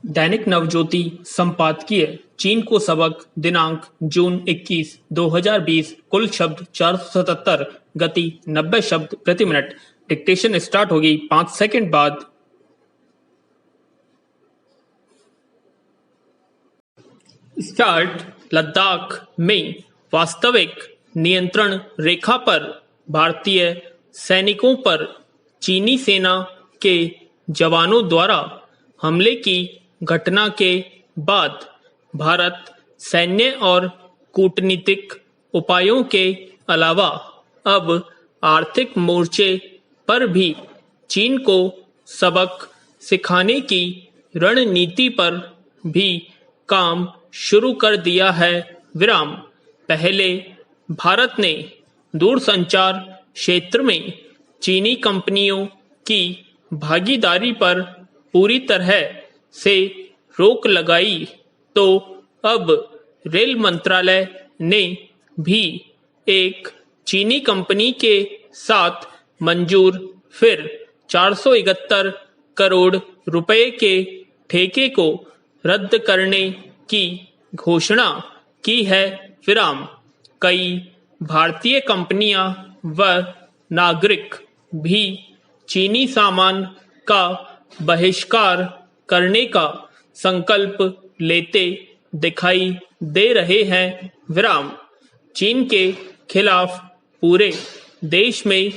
दैनिक नवज्योति संपादकीय चीन को सबक दिनांक जून 21, 2020 कुल शब्द 477 गति 90 शब्द प्रति मिनट। डिक्टेशन स्टार्ट होगी 5 सेकंड बाद। स्टार्ट। लद्दाख में वास्तविक नियंत्रण रेखा पर भारतीय सैनिकों पर चीनी सेना के जवानों द्वारा हमले की घटना के बाद भारत सैन्य और कूटनीतिक उपायों के अलावा अब आर्थिक मोर्चे पर भी चीन को सबक सिखाने की रणनीति पर भी काम शुरू कर दिया है। विराम। पहले भारत ने दूरसंचार क्षेत्र में चीनी कंपनियों की भागीदारी पर पूरी तरह से रोक लगाई, तो अब रेल मंत्रालय ने भी एक चीनी कंपनी के साथ मंजूर फिर 471 करोड़ रुपए के ठेके को रद्द करने की घोषणा की है। विराम। कई भारतीय कंपनियां व नागरिक भी चीनी सामान का बहिष्कार करने का संकल्प लेते दिखाई दे रहे हैं। विराम। चीन के खिलाफ पूरे देश में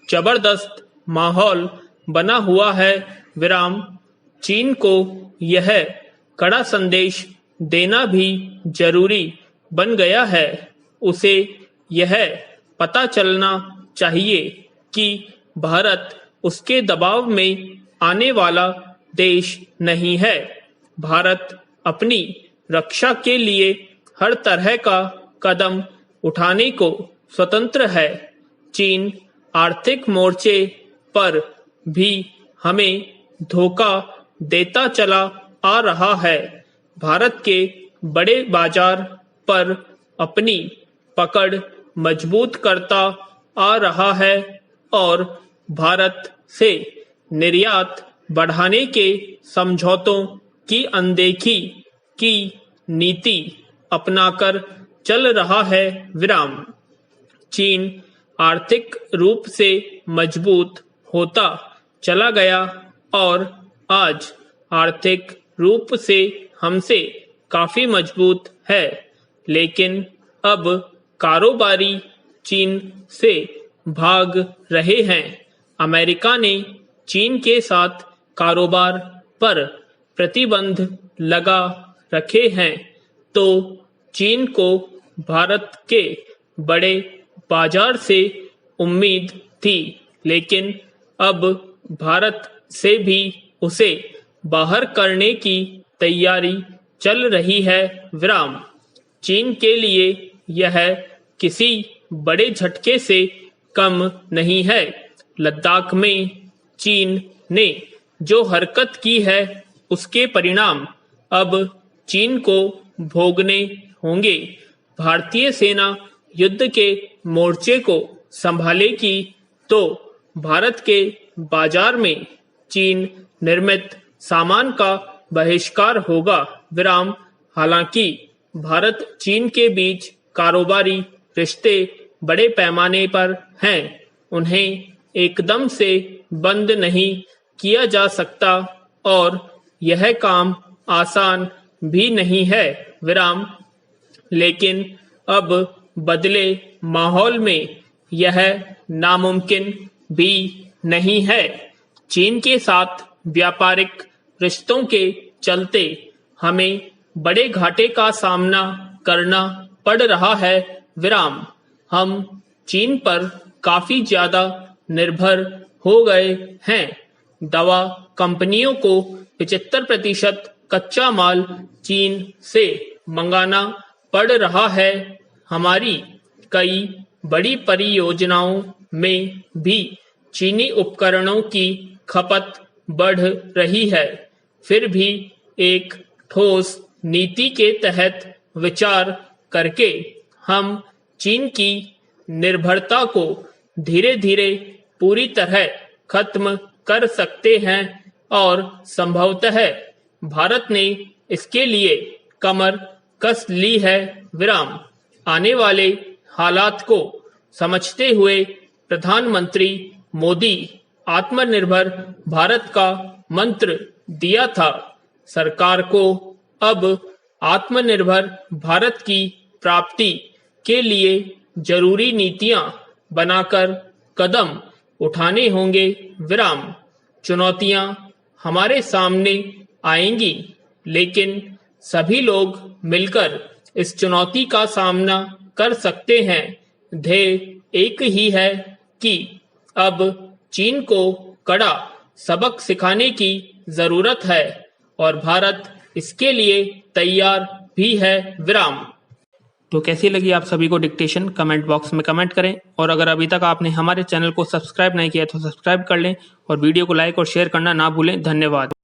जबरदस्त माहौल बना हुआ है। विराम। चीन को यह कड़ा संदेश देना भी जरूरी बन गया है। उसे यह पता चलना चाहिए कि भारत उसके दबाव में आने वाला देश नहीं है। भारत अपनी रक्षा के लिए हर तरह का कदम उठाने को स्वतंत्र है। चीन आर्थिक मोर्चे पर भी हमें धोखा देता चला आ रहा है। भारत के बड़े बाजार पर अपनी पकड़ मजबूत करता आ रहा है और भारत से निर्यात बढ़ाने के समझौतों की अनदेखी की नीति अपनाकर चल रहा है। विराम। चीन आर्थिक रूप से मजबूत होता चला गया और आज आर्थिक रूप से हमसे काफी मजबूत है, लेकिन अब कारोबारी चीन से भाग रहे हैं। अमेरिका ने चीन के साथ कारोबार पर प्रतिबंध लगा रखे हैं, तो चीन को भारत के बड़े बाजार से उम्मीद थी, लेकिन अब भारत से भी उसे बाहर करने की तैयारी चल रही है। विराम। चीन के लिए यह किसी बड़े झटके से कम नहीं है। लद्दाख में चीन ने जो हरकत की है, उसके परिणाम अब चीन को भोगने होंगे। भारतीय सेना युद्ध के मोर्चे को संभालेगी तो भारत के बाजार में चीन निर्मित सामान का बहिष्कार होगा। विराम। हालांकि भारत चीन के बीच कारोबारी रिश्ते बड़े पैमाने पर हैं, उन्हें एकदम से बंद नहीं किया जा सकता और यह काम आसान भी नहीं है। विराम। लेकिन अब बदले माहौल में यह नामुमकिन भी नहीं है। चीन के साथ व्यापारिक रिश्तों के चलते हमें बड़े घाटे का सामना करना पड़ रहा है। विराम। हम चीन पर काफी ज्यादा निर्भर हो गए हैं। दवा कंपनियों को 75% कच्चा माल चीन से मंगाना पड़ रहा है। हमारी कई बड़ी परियोजनाओं में भी चीनी उपकरणों की खपत बढ़ रही है। फिर भी एक ठोस नीति के तहत विचार करके हम चीन की निर्भरता को धीरे धीरे पूरी तरह खत्म कर सकते हैं और संभवतः भारत ने इसके लिए कमर कस ली है विराम। आने वाले हालात को समझते हुए प्रधानमंत्री मोदी आत्मनिर्भर भारत का मंत्र दिया था। सरकार को अब आत्मनिर्भर भारत की प्राप्ति के लिए जरूरी नीतियां बनाकर कदम उठाने होंगे विराम। चुनौतियां हमारे सामने आएंगी, लेकिन सभी लोग मिलकर इस चुनौती का सामना कर सकते हैं। ध्येय एक ही है कि अब चीन को कड़ा सबक सिखाने की जरूरत है और भारत इसके लिए तैयार भी है विराम। तो कैसी लगी आप सभी को डिक्टेशन, कमेंट बॉक्स में कमेंट करें। और अगर अभी तक आपने हमारे चैनल को सब्सक्राइब नहीं किया तो सब्सक्राइब कर लें और वीडियो को लाइक और शेयर करना ना भूलें। धन्यवाद।